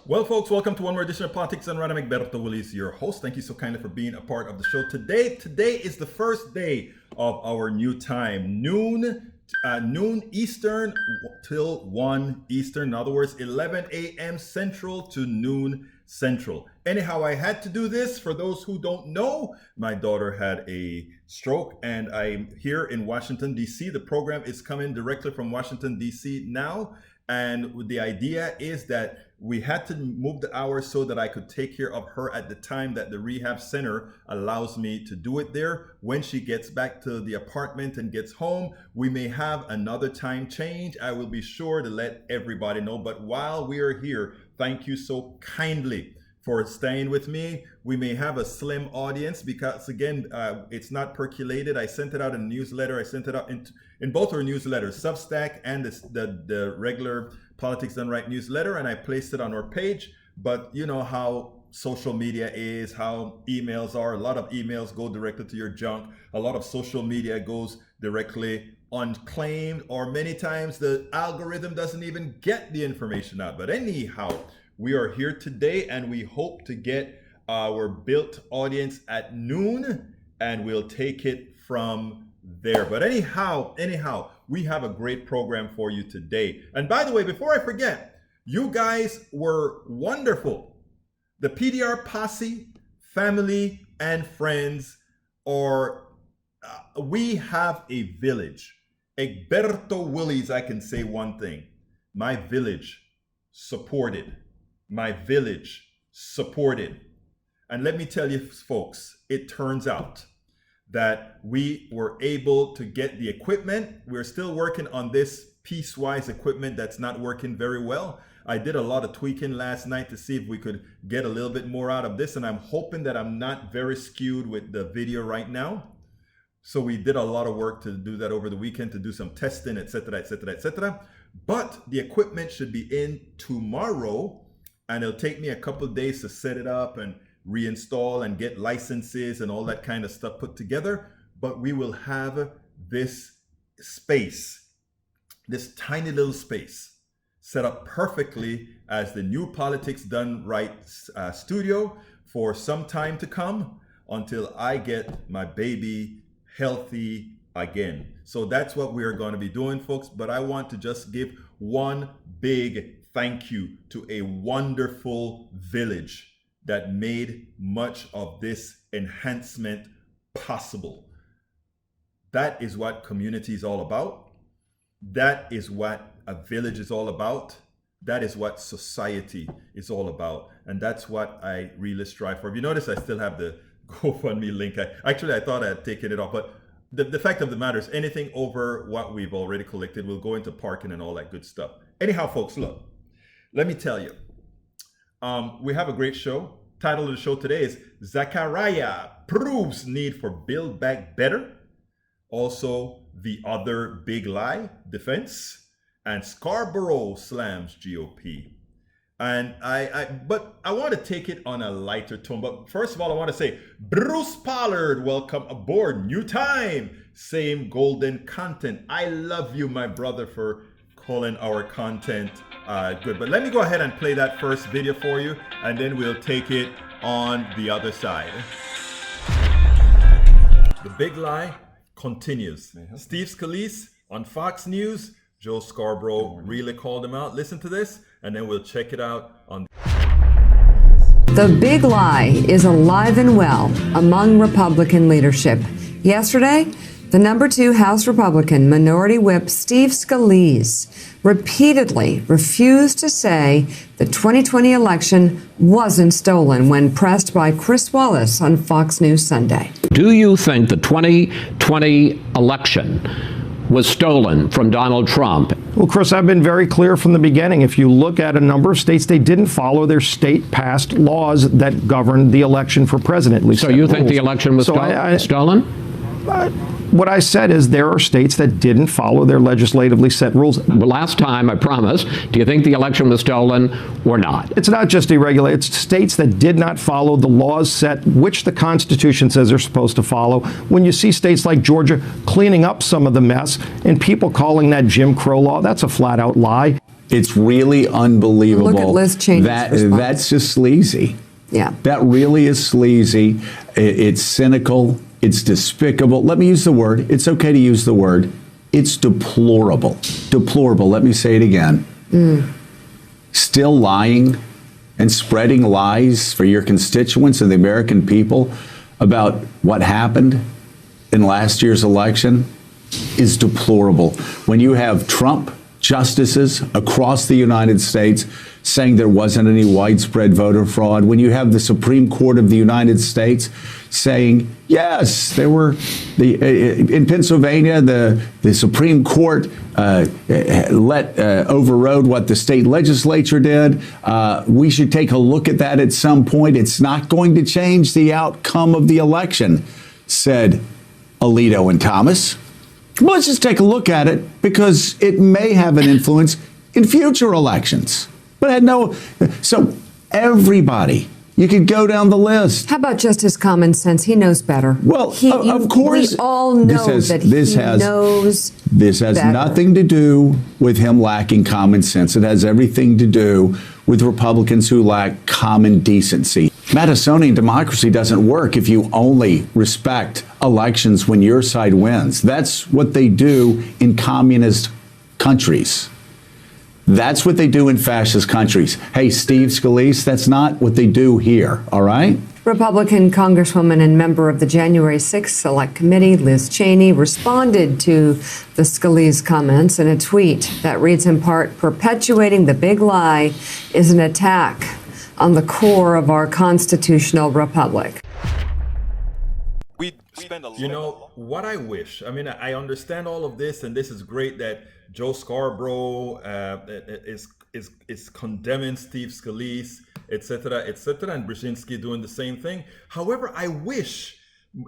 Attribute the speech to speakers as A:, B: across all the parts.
A: Well, folks, welcome to one more edition of Politics and Random. Egberto Willies, your host. Thank you so kindly for being a part of the show today. Today is the first day of our new time, noon Eastern till 1 Eastern. In other words, 11 a.m. Central to noon Central. Anyhow, I had to do this. For those who don't know, my daughter had a stroke and I'm here in Washington, D.C. The program is coming directly from Washington, D.C. now. And the idea is that we had to move the hours so that I could take care of her at the time that the rehab center allows me to do it there. When she gets back to the apartment and gets home, we may have another time change. I will be sure to let everybody know. But while we are here, thank you so kindly for staying with me. We may have a slim audience because, again, it's not percolated. I sent it out in a newsletter. I sent it out in both our newsletters, Substack and the regular Politics Done Right newsletter, and I placed it on our page. But you know how social media is, how emails are. A lot of emails go directly to your junk. A lot of social media goes directly unclaimed, or many times the algorithm doesn't even get the information out. But anyhow, we are here today and we hope to get our built audience at noon, and we'll take it from there. But anyhow, we have a great program for you today. And by the way, before I forget, you guys were wonderful. The PDR posse, family and friends, we have a village. Egberto Willies, I can say one thing. My village supported. My village supported. And let me tell you, folks, it turns out that we were able to get the equipment. We're still working on this piecewise equipment that's not working very well. I did a lot of tweaking last night to see if we could get a little bit more out of this, and I'm hoping that I'm not very skewed with the video right now. So we did a lot of work to do that over the weekend, to do some testing, etc., etc., etc. But the equipment should be in tomorrow, and it'll take me a couple of days to set it up and reinstall and get licenses and all that kind of stuff put together. But we will have this space, this tiny little space, set up perfectly as the new Politics Done Right studio for some time to come, until I get my baby healthy again. So that's what we are going to be doing, folks. But I want to just give one big thank you to a wonderful village that made much of this enhancement possible. That is what community is all about. That is what a village is all about. That is what society is all about. And that's what I really strive for. If you notice, I still have the GoFundMe link. I thought I had taken it off, but the fact of the matter is, anything over what we've already collected will go into parking and all that good stuff. Anyhow, folks, look, let me tell you, we have a great show. Title of the show today is Zakaria Proves Need for Build Back Better. Also, The Other Big Lie, Defense, and Scarborough Slams GOP. And but I want to take it on a lighter tone. But first of all, I want to say, Bruce Pollard, welcome aboard. New time, same golden content. I love you, my brother, for calling our content good. But let me go ahead and play that first video for you, and then we'll take it on the other side. The big lie continues. Steve Scalise on Fox News. Joe Scarborough really called him out. Listen to this, and then we'll check it out on.
B: The big lie is alive and well among Republican leadership. Yesterday, the number 2 House Republican Minority Whip Steve Scalise repeatedly refused to say the 2020 election wasn't stolen when pressed by Chris Wallace on Fox News Sunday.
C: Do you think the 2020 election was stolen from Donald Trump?
D: Well, Chris, I've been very clear from the beginning. If you look at a number of states, they didn't follow their state-passed laws that govern the election for president.
C: So you think the election was stolen?
D: What I said is there are states that didn't follow their legislatively set rules.
C: Last time, I promise, do you think the election was stolen or not?
D: It's not just irregular. It's states that did not follow the laws set, which the Constitution says they're supposed to follow. When you see states like Georgia cleaning up some of the mess and people calling that Jim Crow law, that's a flat-out lie.
E: It's really unbelievable.
B: Look at Liz Cheney's response.
E: That's just sleazy.
B: Yeah.
E: That really is sleazy. It's cynical. It's despicable. Let me use the word. It's okay to use the word. It's deplorable. Deplorable. Let me say it again. Still lying and spreading lies for your constituents and the American people about what happened in last year's election is deplorable. When you have Trump justices across the United States saying there wasn't any widespread voter fraud, when you have the Supreme Court of the United States saying, yes, there were, in Pennsylvania, the Supreme Court overrode what the state legislature did. We should take a look at that at some point. It's not going to change the outcome of the election, said Alito and Thomas. Well, let's just take a look at it because it may have an influence in future elections. But had no, so everybody, you could go down the list.
B: How about just his common sense? He knows better.
E: Well, of course.
B: We all know that he knows
E: This has
B: better.
E: nothing to do with him lacking common sense. It has everything to do with Republicans who lack common decency. Madisonian democracy doesn't work if you only respect elections when your side wins. That's what they do in communist countries. That's what they do in fascist countries. Hey, Steve Scalise, that's not what they do here, all right?
B: Republican Congresswoman and member of the January 6th Select Committee, Liz Cheney, responded to the Scalise comments in a tweet that reads in part, "Perpetuating the big lie is an attack on the core of our constitutional republic."
A: You know, what I wish, I mean, I understand all of this, and this is great that Joe Scarborough is condemning Steve Scalise, etc., and Brzezinski doing the same thing. However, I wish,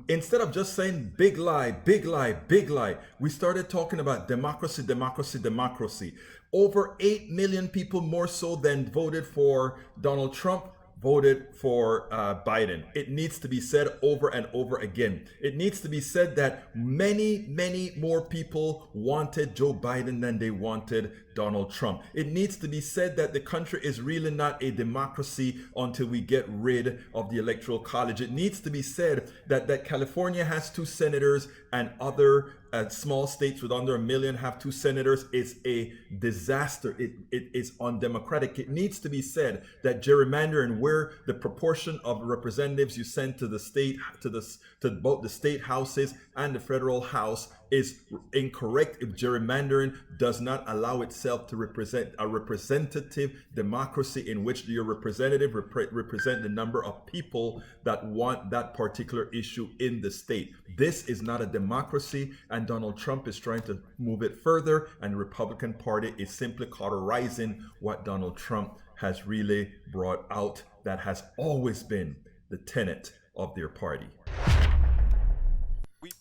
A: instead of just saying big lie, big lie, big lie, we started talking about democracy, democracy, democracy. Over 8 million people more so than voted for Donald Trump voted for Biden. It needs to be said over and over again. It needs to be said that many, many more people wanted Joe Biden than they wanted Donald Trump. It needs to be said that the country is really not a democracy until we get rid of the Electoral College. It needs to be said that California has 2 senators and other small states with under 1 million have 2 senators is a disaster. It is undemocratic. It needs to be said that gerrymandering, where the proportion of representatives you send to the state, to both the state houses and the federal house, is incorrect if gerrymandering does not allow itself to represent a representative democracy in which your representative represent the number of people that want that particular issue in the state. This is not a democracy, and Donald Trump is trying to move it further, and the Republican Party is simply cauterizing what Donald Trump has really brought out that has always been the tenet of their party.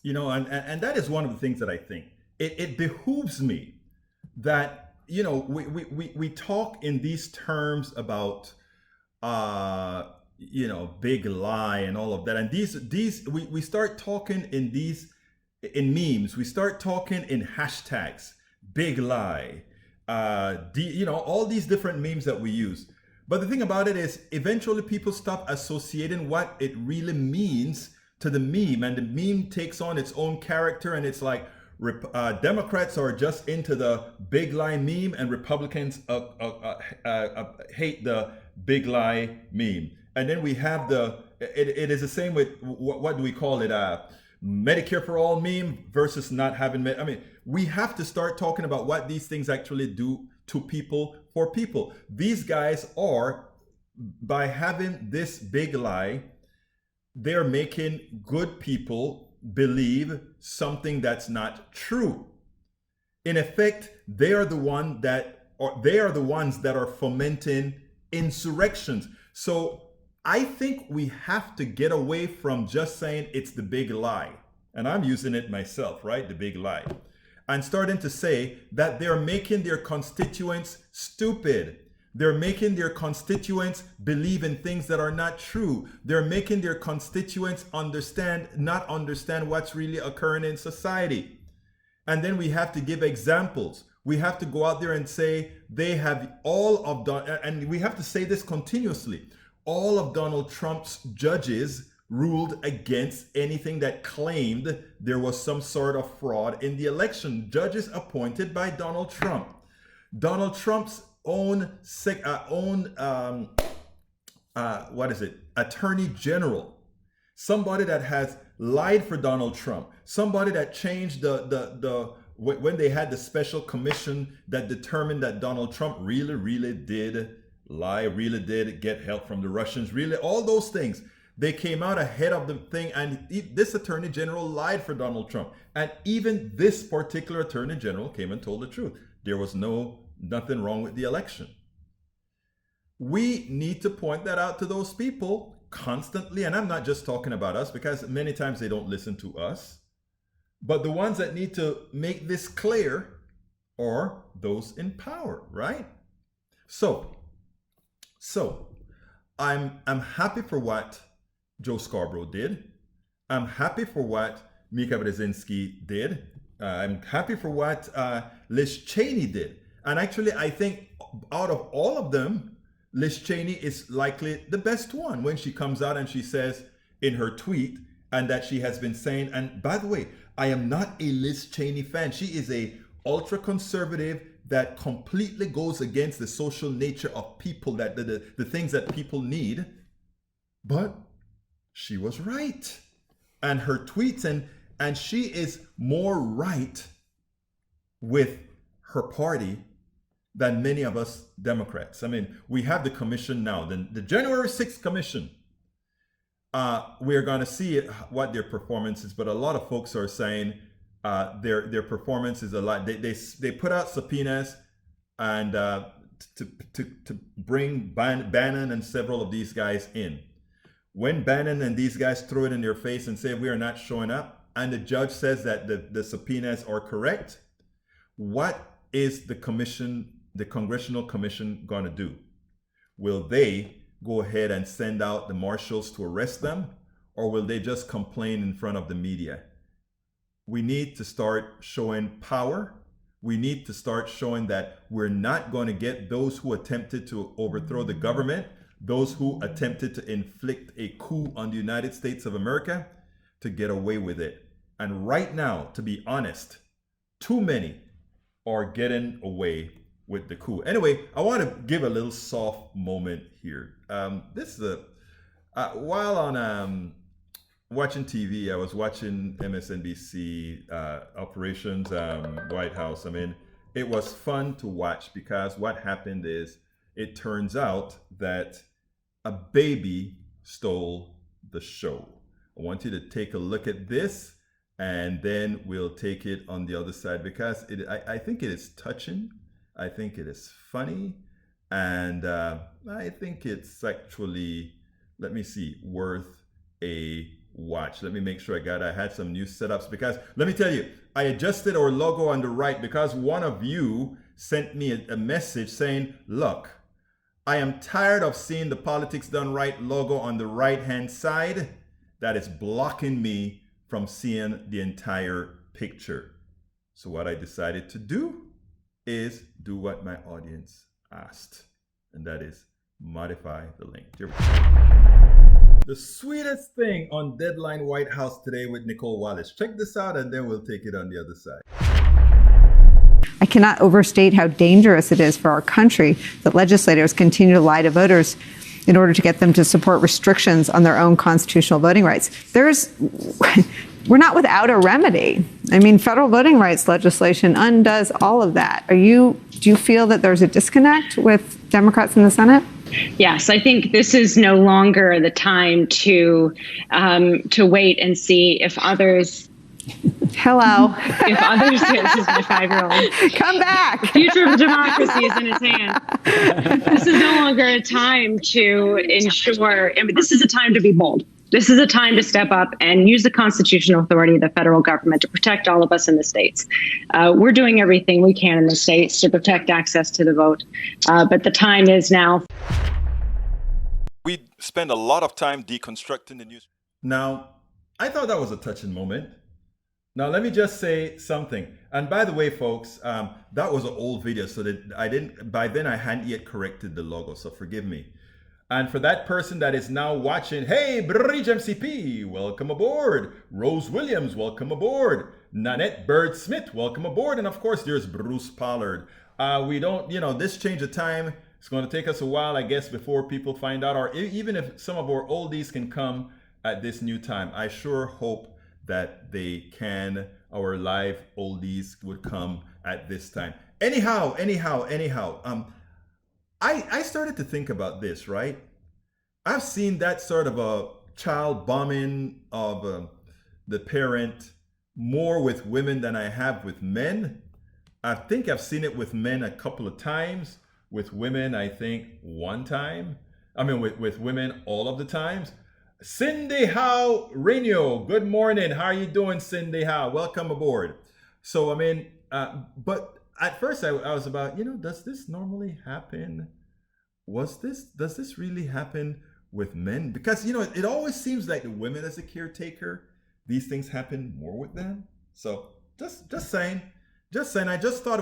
A: You know, and that is one of the things that I think it behooves me that, you know, we talk in these terms about you know, big lie and all of that, and we start talking in memes, we start talking in hashtags, big lie, you know, all these different memes that we use. But the thing about it is, eventually people stop associating what it really means to the meme, and the meme takes on its own character, and it's like Democrats are just into the big lie meme, and Republicans hate the big lie meme. And then we have it is the same with what do we call it, Medicare for all meme versus not having I mean, we have to start talking about what these things actually do to people, for people. These guys are, by having this big lie, they're making good people believe something that's not true. In effect, they are the ones that are fomenting insurrections. So I think we have to get away from just saying it's the big lie. And I'm using it myself, right? The big lie. And starting to say that they're making their constituents stupid. They're making their constituents believe in things that are not true. They're making their constituents not understand what's really occurring in society. And then we have to give examples. We have to go out there and say they have all of and we have to say this continuously. All of Donald Trump's judges ruled against anything that claimed there was some sort of fraud in the election. Judges appointed by Donald Trump. Donald Trump's own Attorney General, somebody that has lied for Donald Trump, somebody that changed when they had the special commission that determined that Donald Trump really did lie, really did get help from the Russians, really all those things. They came out ahead of the thing, and this Attorney General lied for Donald Trump. And even this particular Attorney General came and told the truth. There was nothing wrong with the election. We need to point that out to those people constantly. And I'm not just talking about us, because many times they don't listen to us. But the ones that need to make this clear are those in power, right? So I'm happy for what Joe Scarborough did. I'm happy for what Mika Brzezinski did. I'm happy for what Liz Cheney did. And actually, I think out of all of them, Liz Cheney is likely the best one when she comes out and she says in her tweet, and that she has been saying, and by the way, I am not a Liz Cheney fan. She is a ultra conservative that completely goes against the social nature of people, that the things that people need. But she was right. And her tweets, and she is more right with her party than many of us Democrats. I mean, we have the commission now, the January 6th commission. We're going to see what their performance is, but a lot of folks are saying their performance is a lot. They put out subpoenas and to bring Bannon and several of these guys in. When Bannon and these guys throw it in their face and say we are not showing up, and the judge says that the subpoenas are correct, what is the Congressional Commission going to do? Will they go ahead and send out the marshals to arrest them, or will they just complain in front of the media? We need to start showing power. We need to start showing that we're not going to get those who attempted to overthrow the government, those who attempted to inflict a coup on the United States of America, to get away with it. And right now, to be honest, too many are getting away with the coup. Anyway, I want to give a little soft moment here. This is while on watching TV, I was watching MSNBC Operations White House. I mean, it was fun to watch, because what happened is it turns out that a baby stole the show. I want you to take a look at this, and then we'll take it on the other side, because I think it is touching. I think it is funny, and I think it's actually, let me see, worth a watch. Let me make sure I had some new setups, because let me tell you, I adjusted our logo on the right because one of you sent me a message saying, look, I am tired of seeing the Politics Done Right logo on the right-hand side. That is blocking me from seeing the entire picture. So what I decided to do is do what my audience asked, and that is modify the link. Here we go. The sweetest thing on Deadline White House today with Nicole Wallace. Check this out, and then we'll take it on the other side.
F: I cannot overstate how dangerous it is for our country that legislators continue to lie to voters in order to get them to support restrictions on their own constitutional voting rights. We're not without a remedy. I mean, federal voting rights legislation undoes all of that. Do you feel that there's a disconnect with Democrats in the Senate?
G: Yes, I think this is no longer the time to wait and see if others.
F: Hello.
G: If others, this is my 5-year-old.
F: Come back.
G: The future of democracy is in his hand. This is no longer a time to ensure. I mean, this is a time to be bold. This is a time to step up and use the constitutional authority of the federal government to protect all of us in the states. We're doing everything we can in the states to protect access to the vote, but the time is now.
A: We spend a lot of time deconstructing the news. Now, I thought that was a touching moment. Now, let me just say something. And by the way, folks, that was an old video, so that I didn't, by then I hadn't yet corrected the logo, so forgive me. And for that person that is now watching, hey, Bridge MCP, welcome aboard. Rose Williams, welcome aboard. Nanette Bird Smith, welcome aboard. And of course, there's Bruce Pollard. We don't, this change of time, it's going to take us a while, I guess, before people find out, or even if some of our oldies can come at this new time. I sure hope that they can, our live oldies would come at this time. Anyhow, I started to think about this, right? I've seen that sort of a child bombing of the parent more with women than I have with men. I think I've seen it with men a couple of times, with women, I think one time. I mean, with women all of the times. Cindy Howe Rainio, good morning. How are you doing, Cindy Howe? Welcome aboard. So, I mean, but at first I was about, does this normally happen? Does this really happen with men? Because, it always seems like the women as a caretaker, these things happen more with them. So just saying, I just thought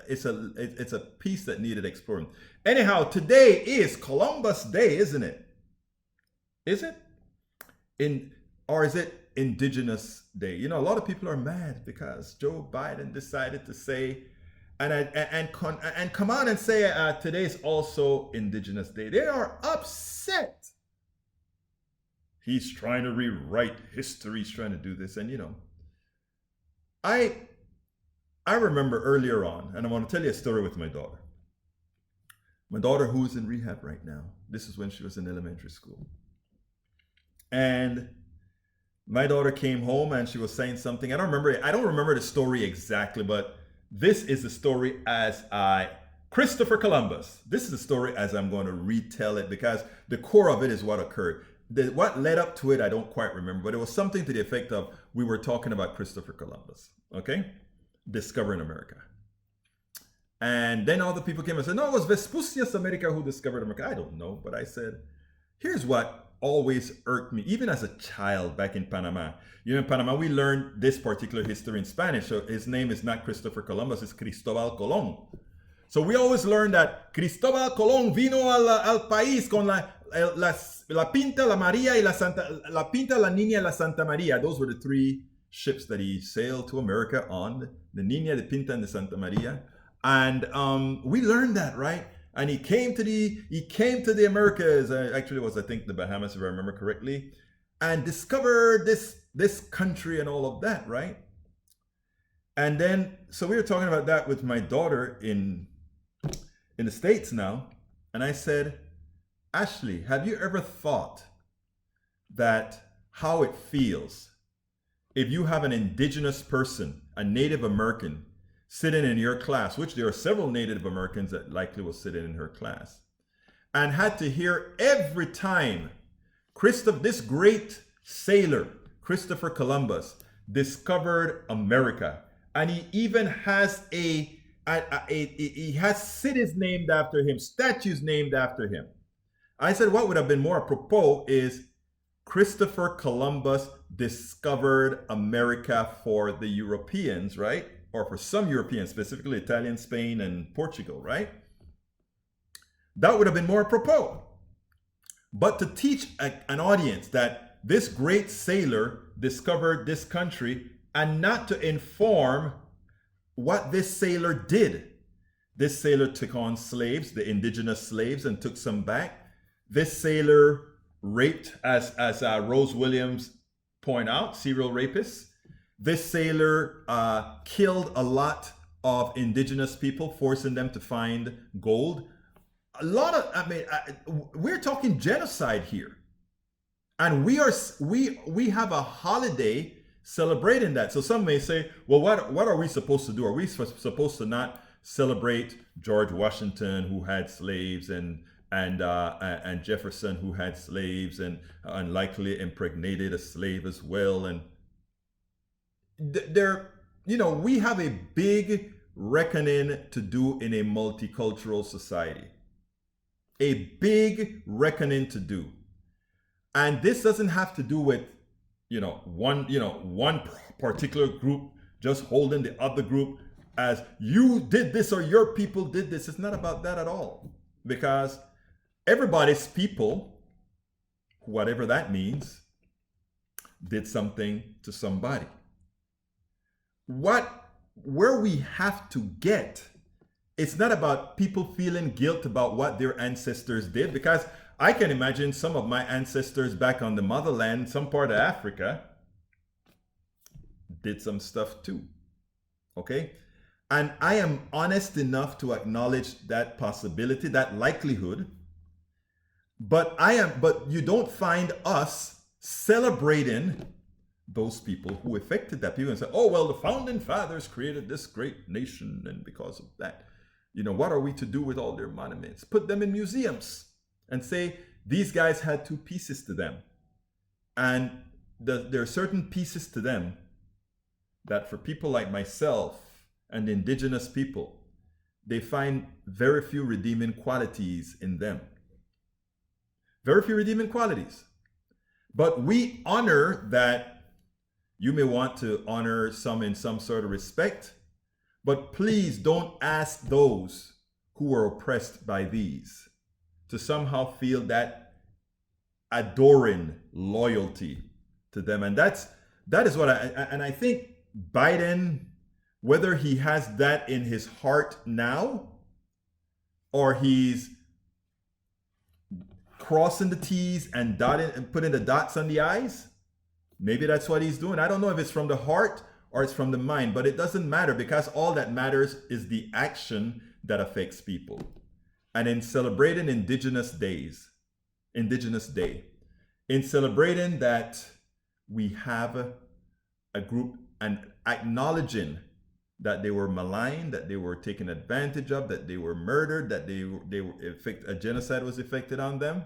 A: it's a piece that needed exploring. Anyhow, today is Columbus Day, isn't it? Is it? Or is it Indigenous Day? A lot of people are mad because Joe Biden decided to say, and come on and say today is also Indigenous Day. They are upset. He's trying to rewrite history. He's trying to do this, and I remember earlier on, and I want to tell you a story with my daughter. My daughter, who's in rehab right now. This is when she was in elementary school. And my daughter came home and she was saying something. I don't remember the story exactly, but this is the story Christopher Columbus. This is the story as I'm going to retell it, because the core of it is what occurred. What led up to it, I don't quite remember, but it was something to the effect of, we were talking about Christopher Columbus, okay? Discovering America. And then all the people came and said, no, it was Vespucius America who discovered America. I don't know, but I said, here's what always irked me, even as a child back in Panama. In Panama, we learned this particular history in Spanish. So his name is not Christopher Columbus, it's Cristobal Colón. So we always learned that Cristobal Colón vino al país con la Pinta, la María, y la Pinta, la Niña, y la Santa María. Those were the three ships that he sailed to America on, the Niña, the Pinta, and the Santa María. And we learned that, right? And he came to the Americas. Actually, it was, I think, the Bahamas, if I remember correctly, and discovered this country and all of that, right? And then, so we were talking about that with my daughter in the States now, and I said, Ashley, have you ever thought that how it feels if you have an indigenous person, a Native American, sitting in your class, which there are several Native Americans that likely will sit in her class, and had to hear every time this great sailor, Christopher Columbus, discovered America, and he even has he has cities named after him, statues named after him. I said what would have been more apropos is Christopher Columbus discovered America for the Europeans, right? Or for some Europeans, specifically Italian, Spain, and Portugal, right? That would have been more apropos. But to teach an audience that this great sailor discovered this country and not to inform what this sailor did. This sailor took on slaves, the indigenous slaves, and took some back. This sailor raped, as Rose Williams point out, serial rapists. This sailor killed a lot of indigenous people, forcing them to find gold. We're talking genocide here. And we have a holiday celebrating that. So some may say, well, what are we supposed to do? Are we supposed to not celebrate George Washington, who had slaves, and Jefferson, who had slaves, and likely impregnated a slave as well? And we have a big reckoning to do in a multicultural society. A big reckoning to do. And this doesn't have to do with, one particular group just holding the other group as you did this or your people did this. It's not about that at all, because everybody's people, whatever that means, did something to somebody. Where we have to get, it's not about people feeling guilt about what their ancestors did, because I can imagine some of my ancestors back on the motherland, some part of Africa, did some stuff too. Okay? And I am honest enough to acknowledge that possibility, that likelihood. But you don't find us celebrating those people who affected that. People say, oh, well, the founding fathers created this great nation, and because of that, what are we to do with all their monuments? Put them in museums and say, these guys had two pieces to them. And there are certain pieces to them that for people like myself and indigenous people, they find very few redeeming qualities in them. Very few redeeming qualities. But we honor that. You may want to honor some in some sort of respect, but please don't ask those who are oppressed by these to somehow feel that adoring loyalty to them. And that is what I think Biden, whether he has that in his heart now, or he's crossing the T's and dotting and putting the dots on the I's, maybe that's what he's doing. I don't know if it's from the heart or it's from the mind, but it doesn't matter, because all that matters is the action that affects people. And in celebrating Indigenous Day, in celebrating that we have a group, and acknowledging that they were maligned, that they were taken advantage of, that they were murdered, that a genocide was effected on them,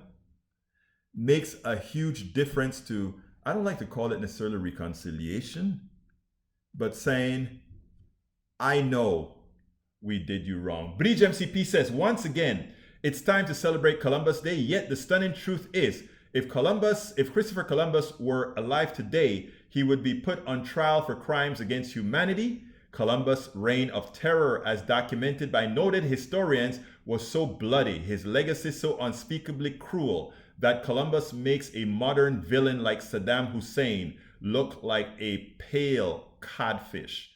A: makes a huge difference to, I don't like to call it necessarily reconciliation, but saying, I know we did you wrong. Bridge MCP says, once again, it's time to celebrate Columbus Day, yet the stunning truth is, if Christopher Columbus were alive today, he would be put on trial for crimes against humanity. Columbus' reign of terror, as documented by noted historians, was so bloody, his legacy so unspeakably cruel, that Columbus makes a modern villain like Saddam Hussein look like a pale codfish.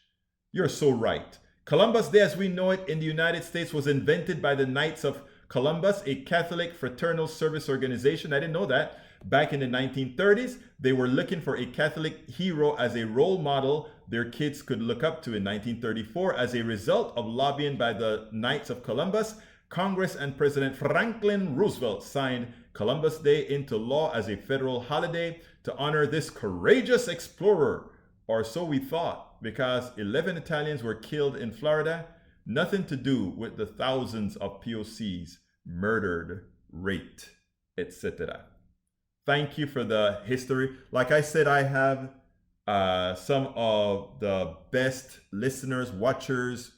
A: You're so right. Columbus Day as we know it in the United States was invented by the Knights of Columbus, a Catholic fraternal service organization. I didn't know that. Back in the 1930s, they were looking for a Catholic hero as a role model their kids could look up to. In 1934, as a result of lobbying by the Knights of Columbus, Congress and President Franklin Roosevelt signed Columbus Day into law as a federal holiday to honor this courageous explorer, or so we thought, because 11 Italians were killed in Florida. Nothing to do with the thousands of POCs murdered, raped, etc. Thank you for the history. Like I said, I have some of the best listeners, watchers,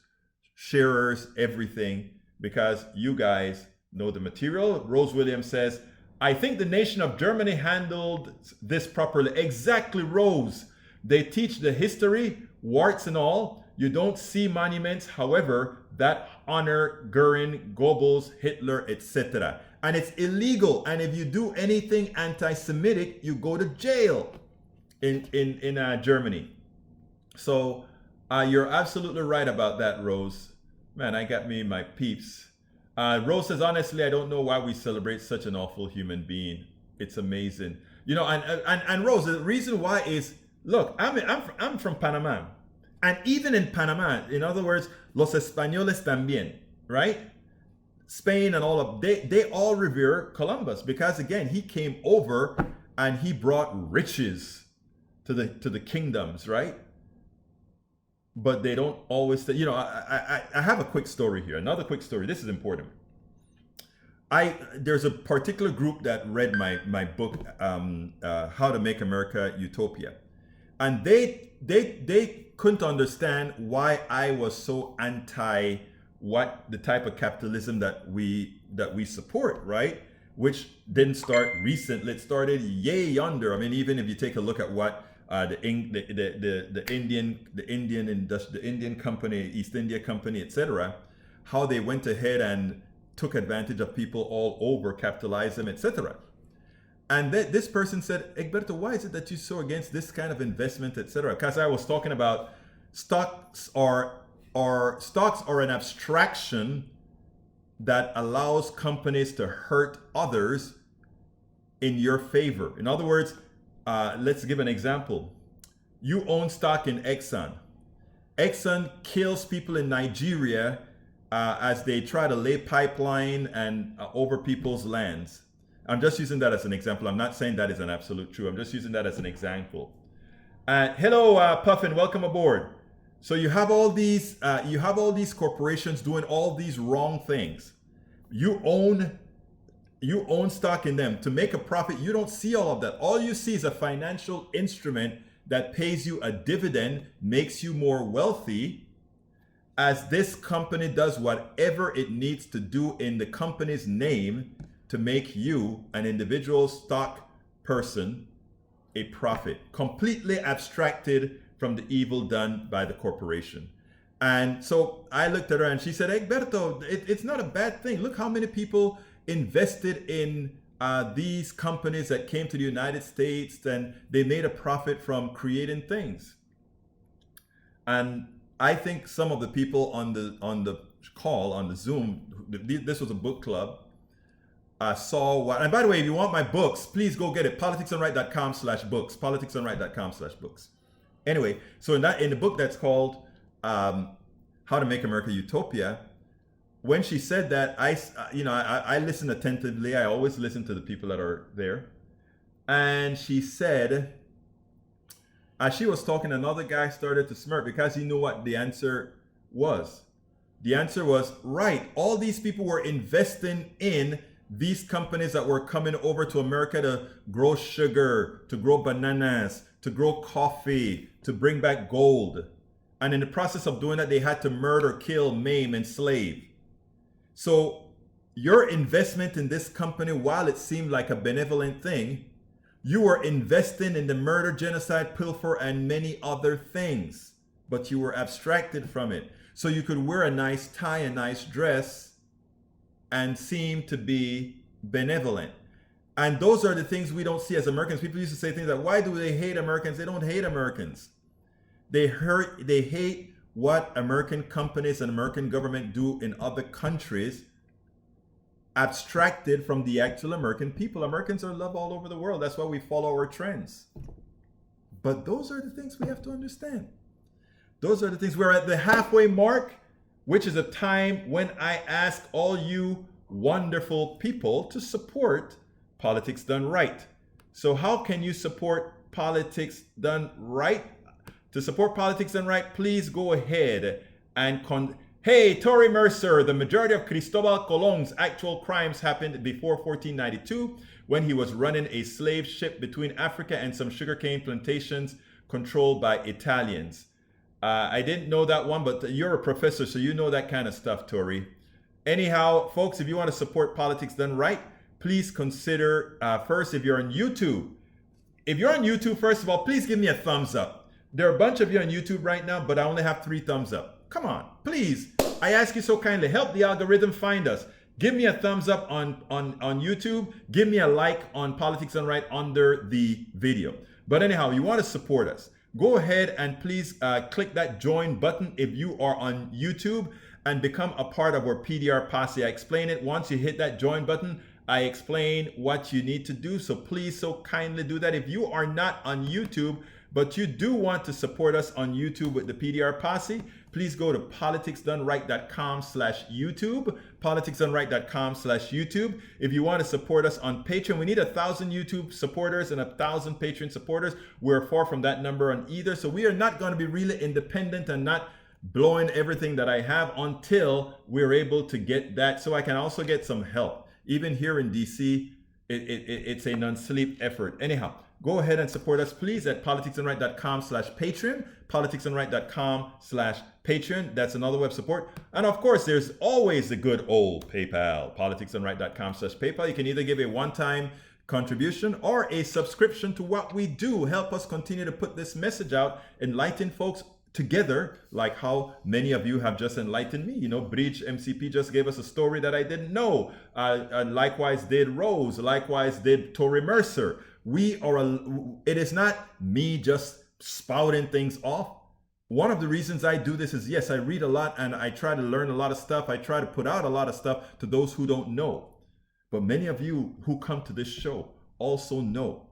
A: sharers, everything, because you guys know the material. Rose Williams says, I think the nation of Germany handled this properly. Exactly, Rose. They teach the history, warts and all. You don't see monuments, however, that honor Goering, Goebbels, Hitler, etc. And it's illegal. And if you do anything anti-Semitic, you go to jail in Germany. So you're absolutely right about that, Rose. Man, I got me my peeps. Rose says, honestly, I don't know why we celebrate such an awful human being. It's amazing. And Rose, the reason why is, look, I'm from Panama. And even in Panama, in other words, los españoles también, right? Spain and all of, they all revere Columbus because, again, he came over and he brought riches to the kingdoms, right? But they don't always say, I have a quick story here, another quick story. This is important. There's a particular group that read my book, How to Make America Utopia. And they couldn't understand why I was so anti the type of capitalism that we support, right? which didn't start recently. It started yay yonder. I mean, even if you take a look at what the Indian company, East India Company, etc., how they went ahead and took advantage of people all over, capitalized them, etc. And this person said, Egberto, why is it that you're so against this kind of investment, etc.? Because I was talking about stocks are an abstraction that allows companies to hurt others in your favor. In other words, let's give an example. You own stock in Exxon. Exxon kills people in Nigeria as they try to lay pipeline and over people's lands. I'm just using that as an example. I'm not saying that is an absolute true. I'm just using that as an example. Hello, Puffin. Welcome aboard. So you have all these corporations doing all these wrong things. You own stock in them to make a profit. You don't see all of that. All you see is a financial instrument that pays you a dividend, makes you more wealthy, as this company does whatever it needs to do in the company's name to make you, an individual stock person, a profit, completely abstracted from the evil done by the corporation. And so I looked at her and she said, Egberto, it's not a bad thing. Look how many people invested in these companies that came to the United States and they made a profit from creating things. And I think some of the people on the call, on the Zoom, this was a book club, saw what, and by the way, if you want my books, please go get it, politicsdoneright.com/books, politicsdoneright.com/books. Anyway, so in the book that's called How to Make America Utopia, when she said that, I listened attentively. I always listen to the people that are there. And she said, as she was talking, another guy started to smirk because he knew what the answer was. The answer was, right, all these people were investing in these companies that were coming over to America to grow sugar, to grow bananas, to grow coffee, to bring back gold. And in the process of doing that, they had to murder, kill, maim, enslave. So your investment in this company, while it seemed like a benevolent thing, you were investing in the murder, genocide, pilfer, and many other things, but you were abstracted from it. So you could wear a nice tie, a nice dress, and seem to be benevolent. And those are the things we don't see as Americans. People used to say things like, why do they hate Americans? They don't hate Americans. They hate what American companies and American government do in other countries, abstracted from the actual American people. Americans are loved all over the world. That's why we follow our trends. But those are the things we have to understand. Those are the things. We're at the halfway mark, which is a time when I ask all you wonderful people to support Politics Done Right. So how can you support Politics Done Right? To support Politics Done Right, please go ahead and Hey, Tory Mercer, the majority of Cristobal Colon's actual crimes happened before 1492 when he was running a slave ship between Africa and some sugarcane plantations controlled by Italians. I didn't know that one, but you're a professor, so you know that kind of stuff, Tory. Anyhow, folks, if you want to support Politics Done Right, please consider, first, if you're on YouTube. If you're on YouTube, first of all, please give me a thumbs up. There are a bunch of you on YouTube right now, but I only have 3 thumbs up. Come on, please. I ask you so kindly, help the algorithm find us. Give me a thumbs up on YouTube. Give me a like on Politics Done Right under the video. But anyhow, you want to support us. Go ahead and please click that join button if you are on YouTube and become a part of our PDR posse. I explain it. Once you hit that join button, I explain what you need to do. So please so kindly do that. If you are not on YouTube, but you do want to support us on YouTube with the PDR posse, please go to politicsdoneright.com/YouTube, politicsdoneright.com/YouTube. If you want to support us on Patreon, we need 1,000 YouTube supporters and 1,000 Patreon supporters. We're far from that number on either. So we are not going to be really independent and not blowing everything that I have until we're able to get that. So I can also get some help. Even here in DC, it's a non-sleep effort. Anyhow, go ahead and support us, please, at politicsdoneright.com/Patreon, politicsdoneright.com/Patreon. Patreon, that's another web support. And of course, there's always the good old PayPal, politicsandright.com/PayPal. You can either give a one-time contribution or a subscription to what we do. Help us continue to put this message out, enlighten folks together, like how many of you have just enlightened me. You know, Bridge MCP just gave us a story that I didn't know. Likewise did Rose. Likewise did Tori Mercer. It is not me just spouting things off. One of the reasons I do this is, yes, I read a lot and I try to learn a lot of stuff. I try to put out a lot of stuff to those who don't know. But many of you who come to this show also know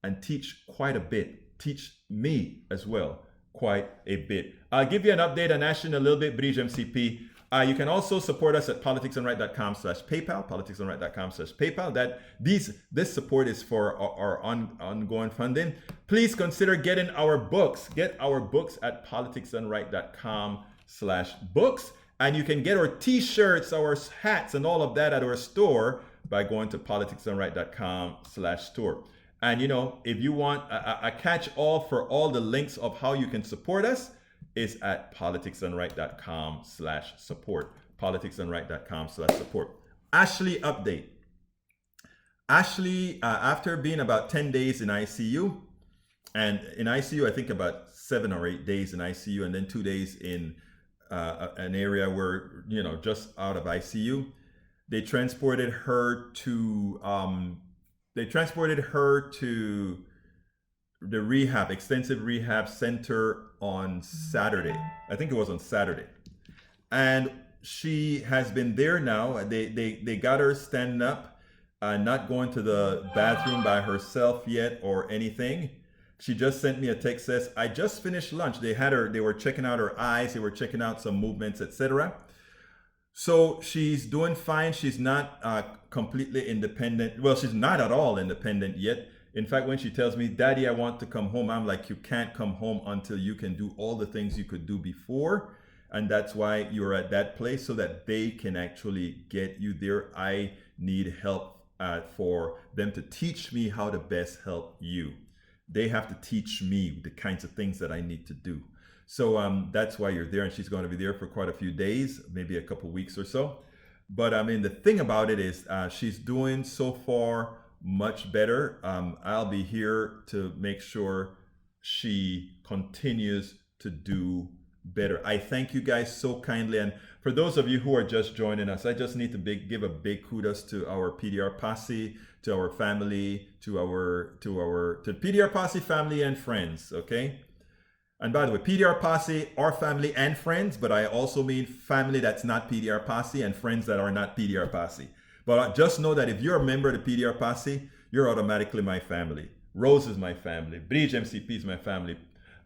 A: and teach quite a bit. Teach me as well quite a bit. I'll give you an update on Ash in a little bit, Bridge MCP. You can also support us at politicsandright.com/PayPal, politicsandright.com/PayPal. This support is for our ongoing funding. Please consider getting our books. Get our books at politicsandright.com/books. And you can get our t-shirts, our hats, and all of that at our store by going to politicsandright.com/store. And you know, if you want a catch-all for all the links of how you can support us, is at politicsandright.com/support. politicsandright.com/support. Ashley update. Ashley, after being about 10 days in ICU, and in ICU, I think about 7 or 8 days in ICU, and then 2 days in an area where, you know, just out of ICU, they transported her to the extensive rehab center on Saturday. I think it was on Saturday. And she has been there now. They got her standing up, not going to the bathroom by herself yet or anything. She just sent me a text, says, I just finished lunch. They were checking out her eyes. They were checking out some movements, etc. So she's doing fine. She's not completely independent. Well, she's not at all independent yet. In fact, when she tells me, Daddy, I want to come home, I'm like, you can't come home until you can do all the things you could do before. And that's why you're at that place, so that they can actually get you there. I need help for them to teach me how to best help you. They have to teach me the kinds of things that I need to do. So that's why you're there, and she's going to be there for quite a few days, maybe a couple weeks or so. But I mean, the thing about it is she's doing so far much better. I'll be here to make sure she continues to do better. I thank you guys so kindly. And for those of you who are just joining us, I just need to give a big kudos to our PDR posse, to our family, to PDR posse family and friends, okay? And by the way, PDR posse are family and friends, but I also mean family that's not PDR posse and friends that are not PDR posse. But just know that if you're a member of the PDR posse, you're automatically my family. Rose is my family. Bridge MCP is my family.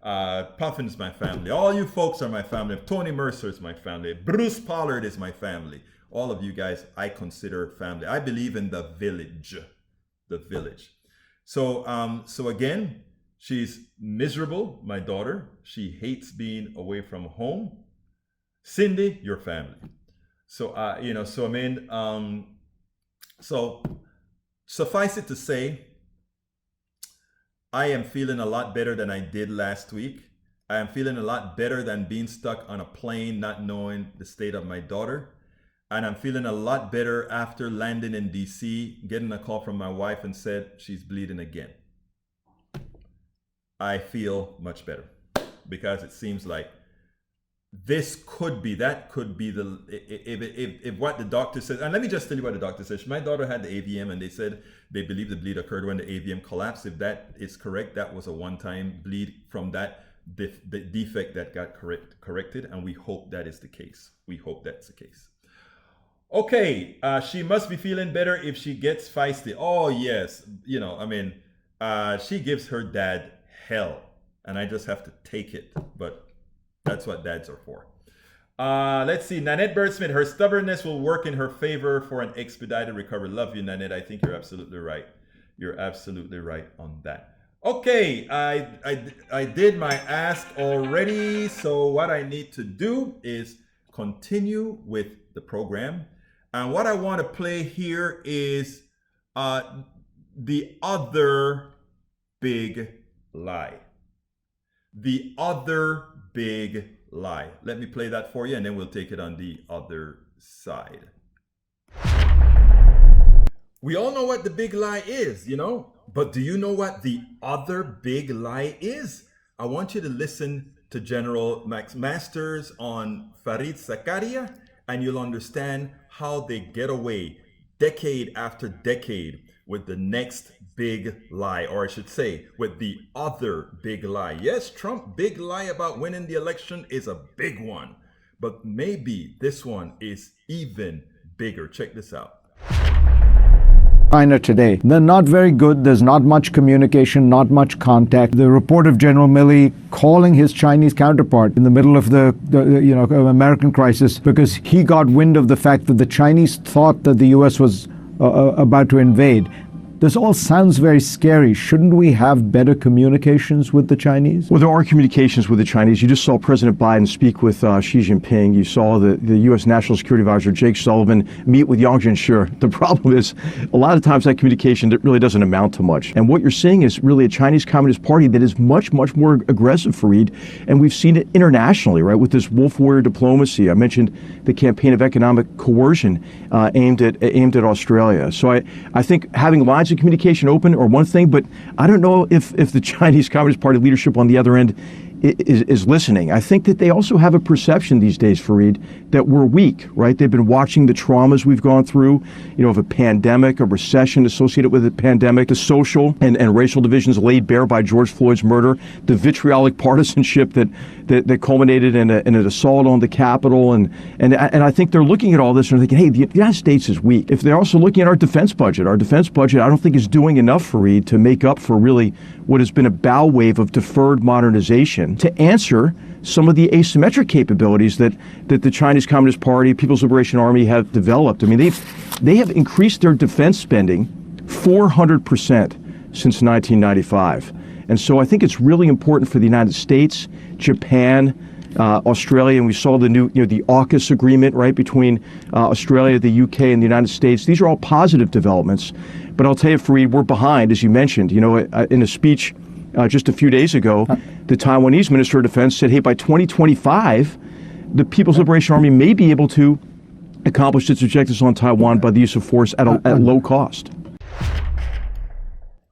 A: Puffin is my family. All you folks are my family. Tony Mercer is my family. Bruce Pollard is my family. All of you guys I consider family. I believe in the village. The village. So again, she's miserable, my daughter. She hates being away from home. Cindy, your family. So so suffice it to say, I am feeling a lot better than I did last week. I am feeling a lot better than being stuck on a plane, not knowing the state of my daughter. And I'm feeling a lot better after landing in DC, getting a call from my wife and said she's bleeding again. I feel much better because it seems like that could be if what the doctor says. And let me just tell you what the doctor says. My daughter had the AVM and they said they believe the bleed occurred when the AVM collapsed. If that is correct, that was a one-time bleed from that the defect that got corrected, and we hope that is the case. We hope that's the case. Okay, she must be feeling better if she gets feisty. Oh yes, she gives her dad hell, and I just have to take it. But that's what dads are for. Let's see. Nanette Birdsmith, her stubbornness will work in her favor for an expedited recovery. Love you, Nanette. I think you're absolutely right. You're absolutely right on that. Okay, I did my ask already. So what I need to do is continue with the program. And what I want to play here is the other big lie. The other big lie. Let me play that for you, and then we'll take it on the other side. We all know what the big lie is, but do you know what the other big lie is? I want you to listen to General Max Masters on Fareed Zakaria, and you'll understand how they get away decade after decade with the next big lie, or I should say, with the other big lie. Yes, Trump big lie about winning the election is a big one, but maybe this one is even bigger. Check this out.
H: China today. They're not very good. There's not much communication, not much contact. The report of General Milley calling his Chinese counterpart in the middle of the American crisis because he got wind of the fact that the Chinese thought that the U.S. was about to invade. This all sounds very scary. Shouldn't we have better communications with the Chinese?
I: Well, there are communications with the Chinese. You just saw President Biden speak with Xi Jinping. You saw the U.S. National Security Advisor, Jake Sullivan, meet with Yang Jiechi. The problem is, a lot of times that communication really doesn't amount to much. And what you're seeing is really a Chinese Communist Party that is much, much more aggressive, Fareed. And we've seen it internationally, right, with this wolf warrior diplomacy. I mentioned the campaign of economic coercion aimed at Australia. So I think having lines of communication open are one thing, but I don't know if the Chinese Communist Party leadership on the other end is listening. I think that they also have a perception these days, Fareed, that we're weak, right? They've been watching the traumas we've gone through, of a pandemic, a recession associated with a pandemic, the social and racial divisions laid bare by George Floyd's murder, the vitriolic partisanship that culminated in an assault on the Capitol. And I think they're looking at all this and they're thinking, hey, the United States is weak. If they're also looking at our defense budget I don't think is doing enough, Fareed, to make up for really what has been a bow wave of deferred modernization to answer some of the asymmetric capabilities that the Chinese Communist Party, People's Liberation Army have developed. I mean, they have increased their defense spending 400% since 1995. And so I think it's really important for the United States, Japan, Australia, and we saw the new, the AUKUS agreement, right, between Australia, the UK, and the United States. These are all positive developments. But I'll tell you, Fareed, we're behind, as you mentioned. In a speech just a few days ago, the Taiwanese Minister of Defense said, hey, by 2025, the People's Liberation Army may be able to accomplish its objectives on Taiwan by the use of force at low cost.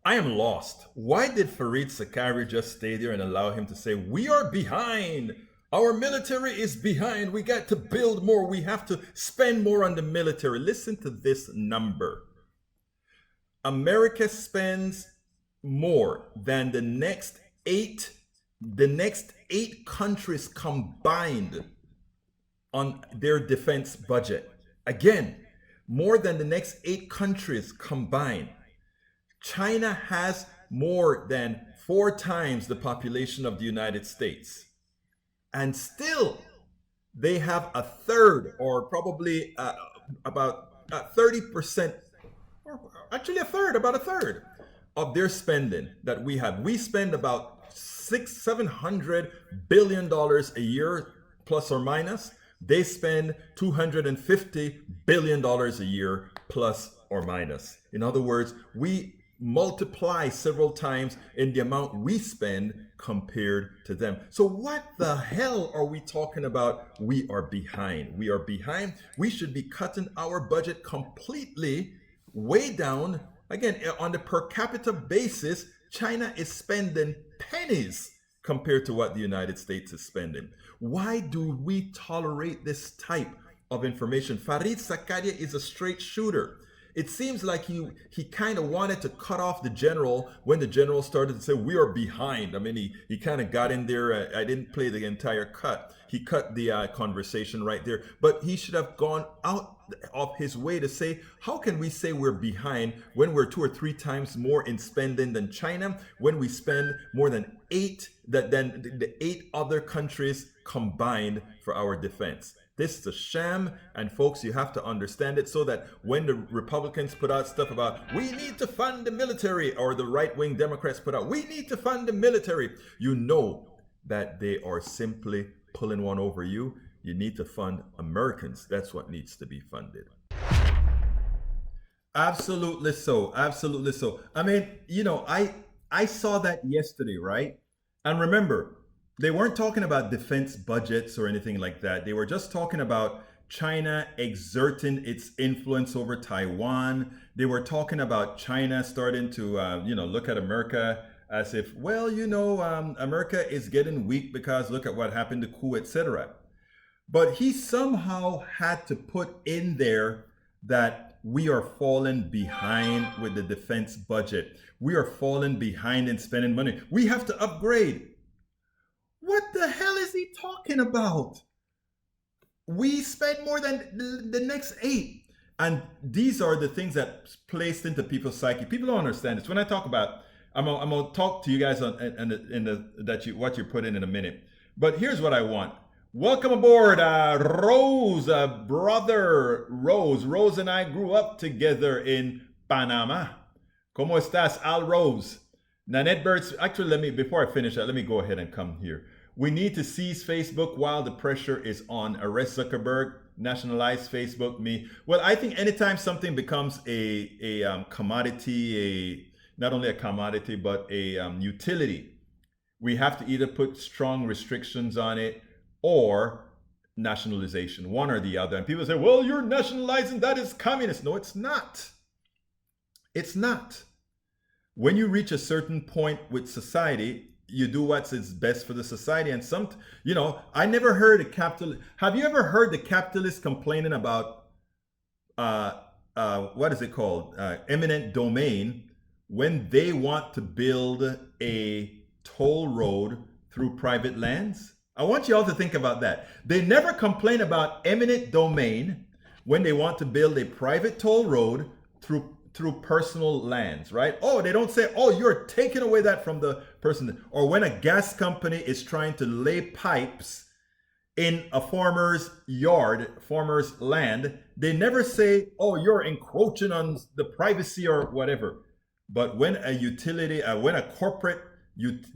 A: I am lost. Why did Fareed Zakaria just stay there and allow him to say, we are behind? Our military is behind. We got to build more. We have to spend more on the military. Listen to this number. America spends more than the next eight countries combined on their defense budget. Again, more than the next 8 countries combined. China has more than 4 times the population of the United States. And still, they have a third, or probably about 30%, or actually about a third of their spending that we have. We spend about $700 billion a year, plus or minus. They spend $250 billion a year, plus or minus. In other words, we multiply several times in the amount we spend compared to them. So what the hell are we talking about? We are behind. We are behind. We should be cutting our budget completely way down. Again, on the per capita basis, China is spending pennies compared to what the United States is spending. Why do we tolerate this type of information? Fareed Zakaria is a straight shooter. It seems like he kind of wanted to cut off the general when the general started to say, we are behind. I mean, he kind of got in there. I didn't play the entire cut. He cut the conversation right there. But he should have gone out of his way to say, how can we say we're behind when we're 2 or 3 times more in spending than China, when we spend more than the 8 other countries combined for our defense? This is a sham, and folks, you have to understand it so that when the Republicans put out stuff about, we need to fund the military, or the right-wing Democrats put out, we need to fund the military, you know that they are simply pulling one over you. You need to fund Americans. That's what needs to be funded. Absolutely so. Absolutely so. I mean, I saw that yesterday, right? And remember, they weren't talking about defense budgets or anything like that. They were just talking about China exerting its influence over Taiwan. They were talking about China starting to, look at America as if, America is getting weak because look at what happened to coup, etc. But he somehow had to put in there that we are falling behind with the defense budget. We are falling behind in spending money. We have to upgrade. What the hell is he talking about? We spend more than the next 8. And these are the things that placed into people's psyche. People don't understand this. When I talk about, I'm gonna talk to you guys on what you put in a minute. But here's what I want. Welcome aboard, Rose, brother Rose. Rose and I grew up together in Panama. ¿Cómo estás, Al Rose? Nanette Birds, actually, before I finish that, let me go ahead and come here. We need to seize Facebook while the pressure is on. Arrest Zuckerberg, nationalize Facebook, Well, I think anytime something becomes a commodity, not only a commodity, but a utility, we have to either put strong restrictions on it or nationalization, one or the other. And people say, well, you're nationalizing, that is communist. No, it's not. It's not. When you reach a certain point with society, you do what's best for the society. And I never heard a capitalist. Have you ever heard the capitalist complaining about, what is it called? Eminent domain, when they want to build a toll road through private lands? I want you all to think about that. They never complain about eminent domain when they want to build a private toll road through personal lands, right? Oh, they don't say, oh, you're taking away that from the person. Or when a gas company is trying to lay pipes in a farmer's yard, farmer's land, they never say, oh, you're encroaching on the privacy or whatever. But when a utility, when a corporation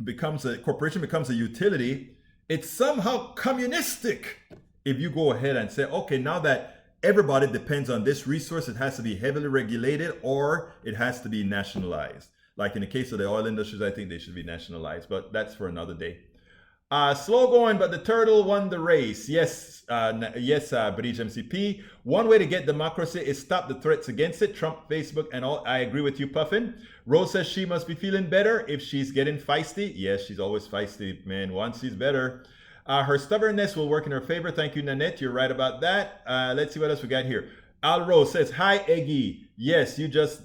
A: becomes a utility, it's somehow communistic. If you go ahead and say, okay, now that everybody depends on this resource, it has to be heavily regulated or it has to be nationalized. Like in the case of the oil industries, I think they should be nationalized, but that's for another day. Slow going, but the turtle won the race. Yes, Bridge MCP. One way to get democracy is stop the threats against it. Trump, Facebook, and all. I agree with you, Puffin. Rose says she must be feeling better if she's getting feisty. Yes, she's always feisty, man. Once she's better. Her stubbornness will work in her favor. Thank you, Nanette. You're right about that. Let's see what else we got here. Al Rose says, hi, Eggy. Yes, you just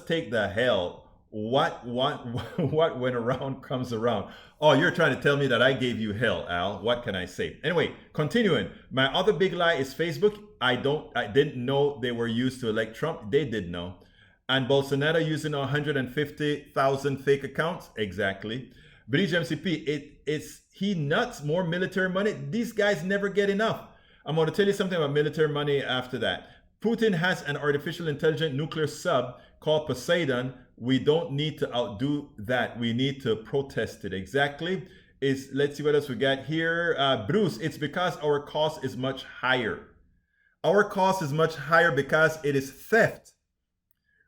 A: take the hell. What went around comes around. Oh, you're trying to tell me that I gave you hell, Al. What can I say? Anyway, continuing. My other big lie is Facebook. I didn't know they were used to elect Trump. They did know. And Bolsonaro using 150,000 fake accounts. Exactly. Bridge MCP, he nuts, more military money. These guys never get enough. I'm going to tell you something about military money after that. Putin has an artificial intelligent nuclear sub called Poseidon. We don't need to outdo that. We need to protest it. Exactly. Let's see what else we got here. Bruce, it's because our cost is much higher. Our cost is much higher because it is theft.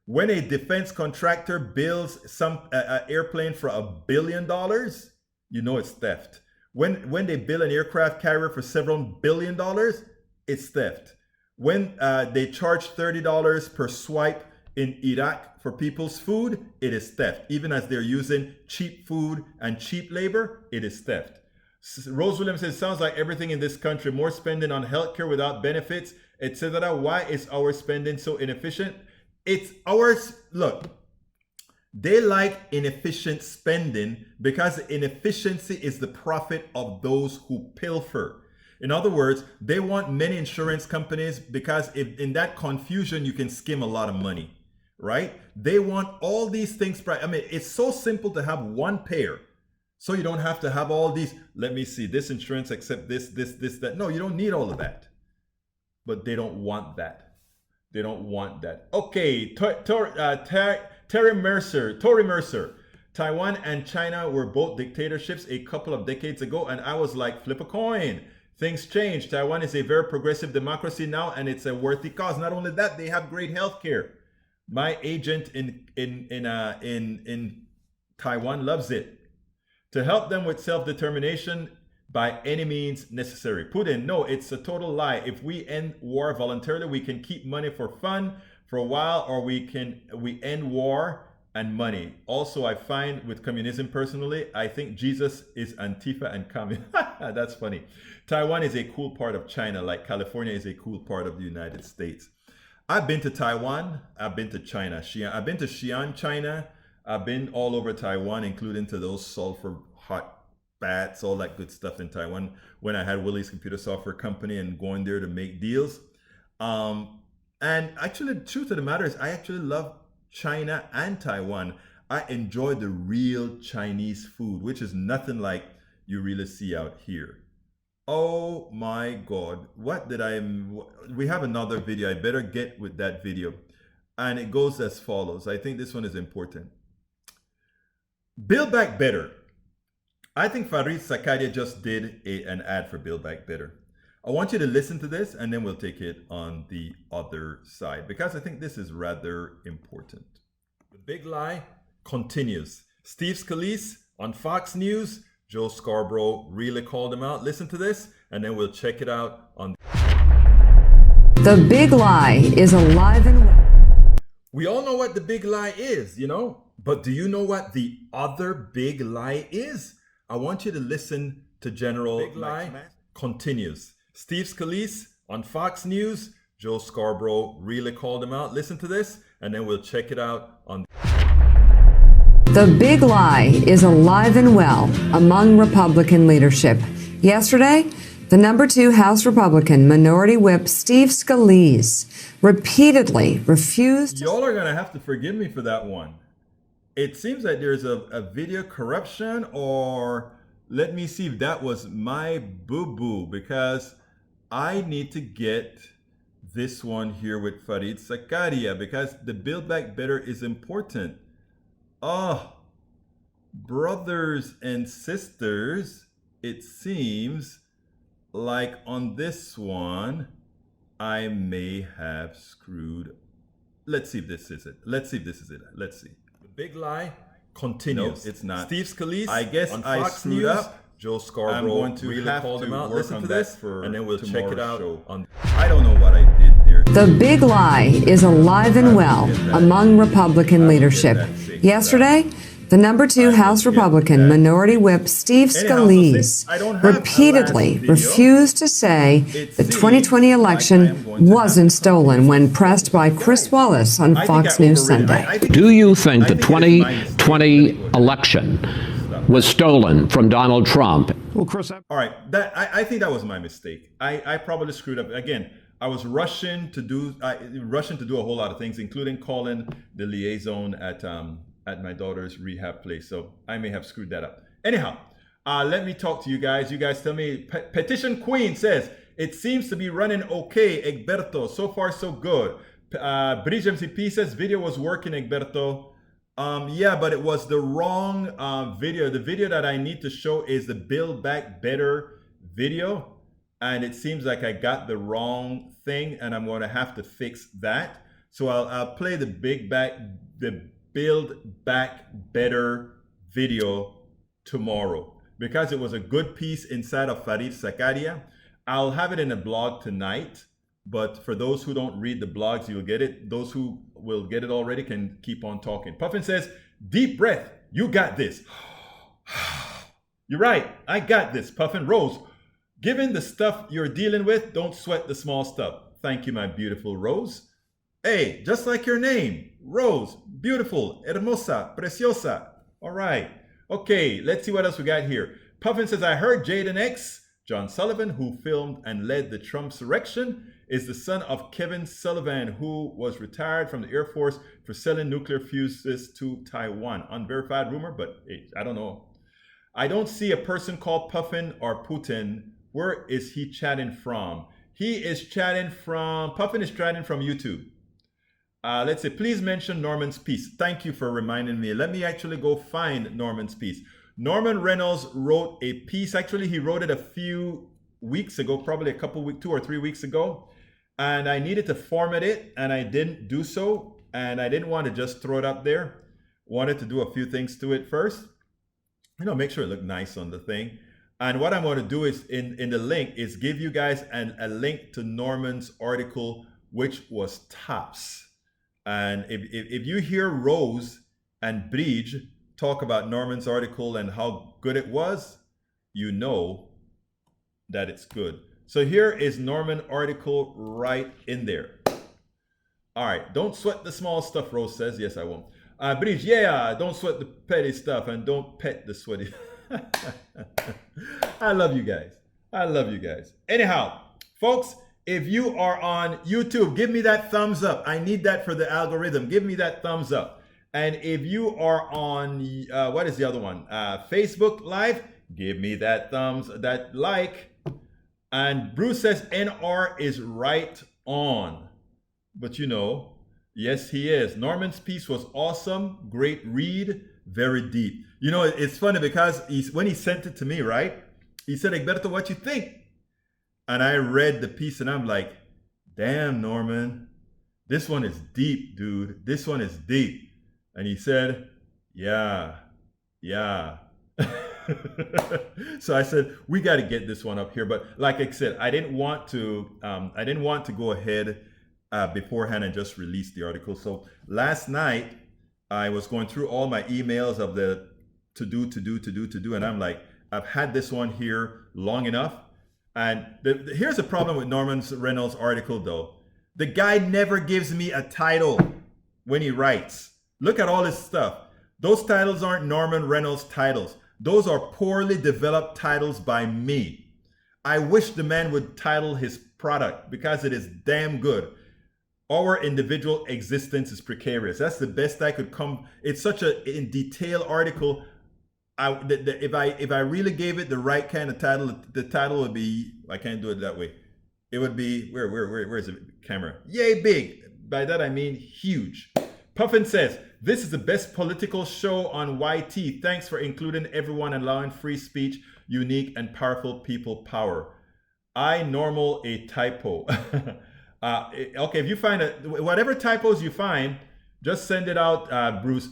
A: When a defense contractor builds some airplane for $1 billion, you know it's theft. When they build an aircraft carrier for several $1 billion, it's theft. When they charge $30 per swipe in Iraq for people's food, it is theft. Even as they're using cheap food and cheap labor, it is theft. Rose Williams says, sounds like everything in this country, more spending on healthcare without benefits, etc. Why is our spending so inefficient? It's ours. Look, they like inefficient spending because inefficiency is the profit of those who pilfer. In other words, they want many insurance companies because if in that confusion, you can skim a lot of money, right? They want all these things. I mean, it's so simple to have one payer. So you don't have to have all these, let me see, this insurance except this, that. No, you don't need all of that. But they don't want that. They don't want that. Okay, Tory Mercer. Taiwan and China were both dictatorships a couple of decades ago, and I was like, flip a coin. Things change. Taiwan is a very progressive democracy now, and it's a worthy cause. Not only that, they have great health care. My agent in Taiwan loves it. to help them with self-determination by any means necessary. Putin, no, it's a total lie. If we end war voluntarily, we can keep money for fun for a while, or we end war and money. Also, I find with communism personally, I think Jesus is Antifa and communist. That's funny. Taiwan is a cool part of China, like California is a cool part of the United States. I've been to Taiwan. I've been to China. I've been to Xi'an, China. I've been all over Taiwan, including to those sulfur hot bats, all that good stuff in Taiwan when I had Willie's Computer Software Company and going there to make deals. And actually, the truth of the matter is, I actually love China and Taiwan. I enjoy the real Chinese food, which is nothing like you really see out here. Oh my God, we have another video. I better get with that video. And it goes as follows. I think this one is important. Build Back Better. I think Fareed Zakaria just did an ad for Build Back Better. I want you to listen to this and then we'll take it on the other side because I think this is rather important. The big lie continues. Steve Scalise on Fox News, Joe Scarborough really called him out. Listen to this and then we'll check it out on
B: The Big Lie is alive and well.
A: We all know what the big lie is, but do you know what the other big lie is? I want you to listen to General Big Lie continues. Steve Scalise on Fox News, Joe Scarborough really called him out. Listen to this, and then we'll check it out on
B: The Big Lie is alive and well among Republican leadership. Yesterday, the number 2 House Republican Minority Whip Steve Scalise repeatedly refused.
A: Y'all are gonna have to forgive me for that one. It seems like there's a video corruption, or let me see if that was my boo-boo, because I need to get this one here with Fareed Zakaria because the Build Back Better is important. Oh, brothers and sisters, it seems like on this one, I may have screwed. Let's see if this is it. Let's see. The big lie continues. No, it's not. Steve Scalise, I guess I screwed up. Joe Scarborough, I'm going to really called him out. Listen to this, and then we'll check it out. I don't know what I did there.
B: The Big Lie is alive and well among Republican leadership. Yesterday, the number 2 House Republican Minority Whip Steve Scalise repeatedly refused to say the 2020 election wasn't stolen when pressed by Chris Wallace on Fox News Sunday.
C: Do you think the 2020 election was stolen from Donald Trump?
D: Well, Chris,
A: all right, I think that was my mistake. I probably screwed up. Again, I was rushing to do a whole lot of things, including calling the liaison at my daughter's rehab place. So I may have screwed that up. Anyhow, let me talk to you guys. You guys tell me. Petition Queen says, it seems to be running okay, Egberto. So far, so good. Bridge MCP says, video was working, Egberto. Yeah, but it was the wrong video. The video that I need to show is the Build Back Better video. And it seems like I got the wrong thing and I'm going to have to fix that. So I'll play the Build Back Better video tomorrow because it was a good piece inside of Fareed Zakaria. I'll have it in a blog tonight, but for those who don't read the blogs, you'll get it. Those who will get it already can keep on talking. Puffin says, deep breath, you got this. You're right, I got this, Puffin. Rose, given the stuff you're dealing with, don't sweat the small stuff. Thank you, my beautiful Rose. Hey, just like your name, Rose, beautiful, hermosa, preciosa. All right. Okay, let's see what else we got here. Puffin says, I heard Jaden X, John Sullivan, who filmed and led the Trumpsurrection, is the son of Kevin Sullivan, who was retired from the Air Force for selling nuclear fuses to Taiwan. Unverified rumor, but hey, I don't know. I don't see a person called Puffin or Putin. Where is he chatting from? He is chatting from, Puffin is chatting from YouTube. Let's say, please mention Norman's piece. Thank you for reminding me. Let me actually go find Norman's piece. Norman Reynolds wrote a piece. Actually, he wrote it a few weeks ago, probably 2 or 3 weeks ago. And I needed to format it, and I didn't do so. And I didn't want to just throw it up there. Wanted to do a few things to it first. make sure it look nice on the thing. And what I'm going to do is in the link is give you guys a link to Norman's article, which was tops. And if you hear Rose and Bridge talk about Norman's article and how good it was, you know that it's good. So here is Norman article right in there. All right, don't sweat the small stuff, Rose says. Yes, I won't. Bridge, yeah, don't sweat the petty stuff and don't pet the sweaty. I love you guys. I love you guys. Anyhow, folks, if you are on YouTube, give me that thumbs up. I need that for the algorithm. Give me that thumbs up. And if you are on, what is the other one? Facebook Live, give me that that like. And Bruce says NR is right on. But yes, he is. Norman's piece was awesome. Great read. Very deep. It's funny because when he sent it to me, right? He said, Egberto, what you think? And I read the piece and I'm like, damn, Norman, this one is deep, dude. This one is deep. And he said, yeah. So I said, we got to get this one up here. But like I said, I didn't want to go ahead beforehand and just release the article. So last night I was going through all my emails of the to do, and I'm like, I've had this one here long enough. And here's the problem with Norman Reynolds' article, though. The guy never gives me a title when he writes. Look at all this stuff. Those titles aren't Norman Reynolds titles. Those are poorly developed titles by me. I wish the man would title his product because it is damn good. Our individual existence is precarious. That's the best I could come. It's such a in detail article. If I really gave it the right kind of title, the title would be, I can't do it that way. It would be, where is the camera? Yay big. By that I mean huge. Puffin says, this is the best political show on YT. Thanks for including everyone and allowing free speech, unique and powerful people power. I normal a typo. Okay, if you find whatever typos you find, just send it out, Bruce.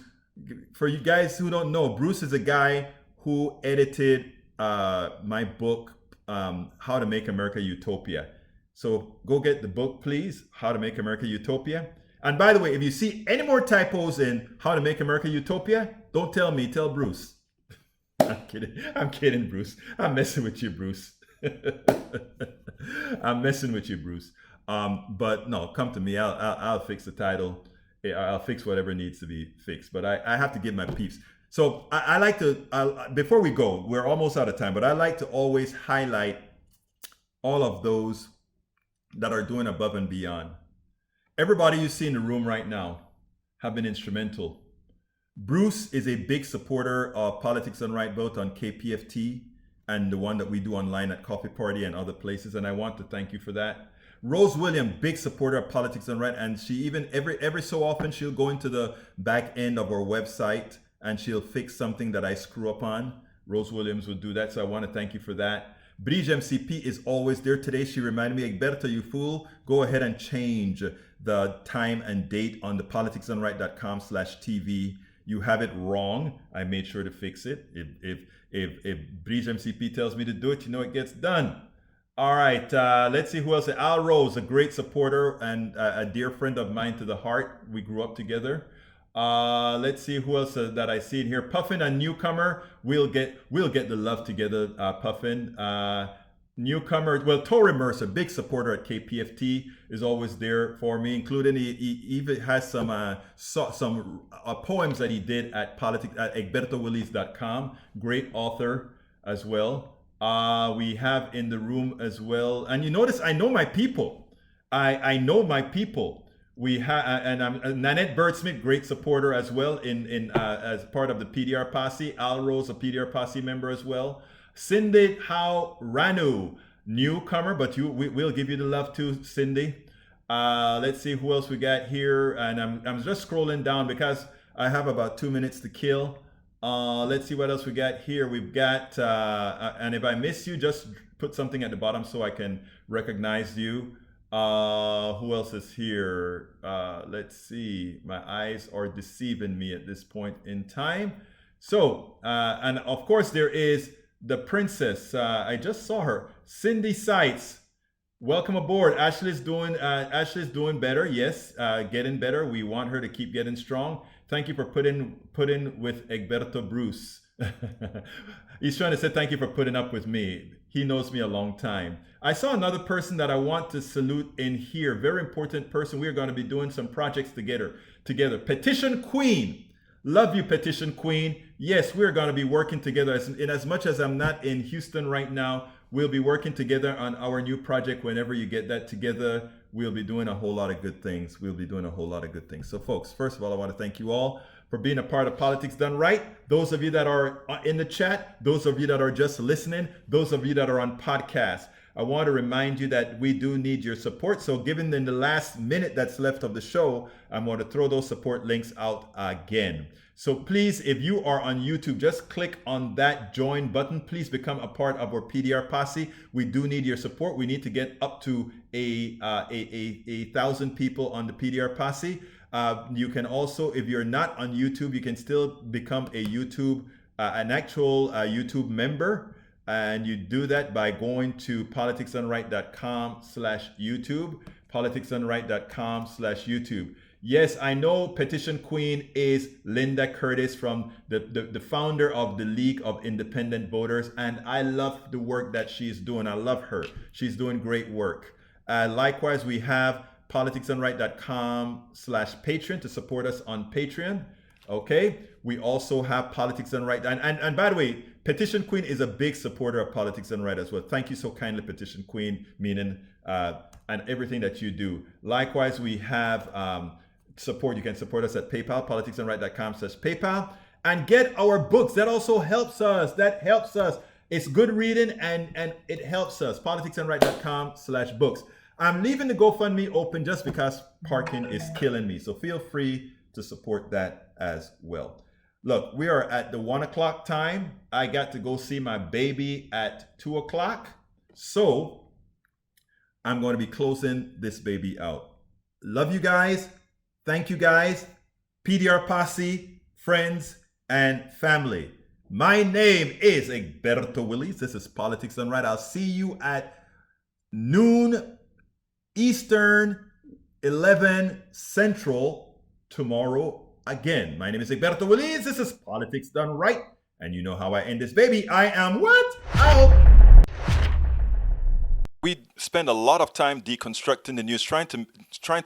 A: For you guys who don't know, Bruce is a guy who edited my book, How to Make America Utopia. So go get the book, please, How to Make America Utopia. And by the way, if you see any more typos in How to Make America Utopia, don't tell me, tell Bruce. I'm kidding, Bruce. I'm messing with you, Bruce. I'm messing with you, Bruce. But no, come to me. I'll fix the title. I'll fix whatever needs to be fixed. But I have to give my peeps. So I like to, before we go, we're almost out of time, but I like to always highlight all of those that are doing above and beyond. Everybody you see in the room right now have been instrumental. Bruce is a big supporter of Politics Done Right, both on KPFT and the one that we do online at Coffee Party and other places. And I want to thank you for that. Rose William, big supporter of Politics Done Right. And she even, every so often, she'll go into the back end of our website and she'll fix something that I screw up on. Rose Williams would do that. So I want to thank you for that. Bridge MCP is always there. Today she reminded me, Egberto, you fool, go ahead and change the time and date on the politicsdoneright.com/TV. You have it wrong. I made sure to fix it. If Bridge MCP tells me to do it, it gets done. All right, let's see who else. Al Rose, a great supporter and a dear friend of mine to the heart. We grew up together. Let's see who else that I see in here. Puffin, a newcomer. We'll get the love together, Puffin. Newcomer, well, Tori Mercer, big supporter at KPFT, is always there for me, including he even has some poems that he did at egbertowillies.com. Great author as well. We have in the room as well, and you notice I know my people. I know my people. We have, and I'm Nanette Birdsmith, great supporter as well in as part of the PDR posse. Al Rose, a PDR posse member as well. Cindy Howe Ranu, newcomer, but we'll give you the love too, Cindy. Let's see who else we got here, and I'm just scrolling down because I have about 2 minutes to kill. Let's see what else we got here. We've got, and if I miss you, just put something at the bottom so I can recognize you. Who else is here? Let's see. My eyes are deceiving me at this point in time. So, and of course, there is the princess. I just saw her, Cindy Seitz. Welcome aboard. Ashley's doing better. Yes, getting better. We want her to keep getting strong. Thank you for putting with Egberto Bruce. He's trying to say thank you for putting up with me. He knows me a long time. I saw another person that I want to salute in here. Very important person. We are going to be doing some projects together. Petition Queen. Love you, Petition Queen. Yes, we're going to be working together. In as much as I'm not in Houston right now, we'll be working together on our new project. Whenever you get that together, we'll be doing a whole lot of good things. So folks, first of all, I want to thank you all for being a part of Politics Done Right. Those of you that are in the chat, those of you that are just listening, those of you that are on podcast, I want to remind you that we do need your support. So given in the last minute that's left of the show, I'm going to throw those support links out again. So please, if you are on YouTube, just click on that join button. Please become a part of our PDR posse. We do need your support. We need to get up to a 1,000 people on the PDR posse. You can also, if you're not on YouTube, you can still become a an actual YouTube member. And you do that by going to politicsdoneright.com/YouTube, politicsdoneright.com/YouTube. Yes, I know Petition Queen is Linda Curtis from the founder of the League of Independent Voters, and I love the work that she's doing. I love her. She's doing great work. Likewise, we have politicsdoneright.com/Patreon to support us on Patreon. Okay, we also have Politics Done Right. And by the way, Petition Queen is a big supporter of Politics Done Right as well. Thank you so kindly, Petition Queen, meaning and everything that you do. Likewise, we have support. You can support us at PayPal, politicsdoneright.com/PayPal, and get our books. That also helps us. It's good reading and it helps us. politicsdoneright.com/books. I'm leaving the GoFundMe open just because parking is killing me. So feel free to support that as well. Look, we are at the 1 o'clock time. I got to go see my baby at 2 o'clock. So I'm going to be closing this baby out. Love you guys. Thank you guys. PDR Posse, friends, and family. My name is Egberto Willies. This is Politics Done Right. I'll see you at noon Eastern, 11 Central tomorrow. Again, my name is Egberto Willies. This is Politics Done Right. And you know how I end this baby. I am what? Out. We spend a lot of time deconstructing the news, trying to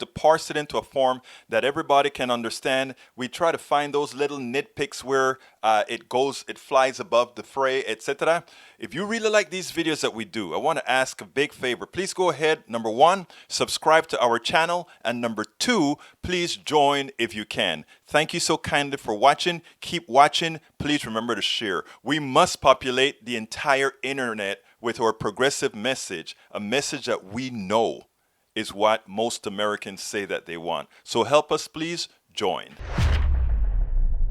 A: parse it into a form that everybody can understand. We try to find those little nitpicks where it flies above the fray, etc. If you really like these videos that we do, I want to ask a big favor. Please go ahead. Number 1, subscribe to our channel. And number 2, please join if you can. Thank you so kindly for watching. Keep watching. Please remember to share. We must populate the entire internet with our progressive message, a message that we know is what most Americans say that they want. So help us, please join.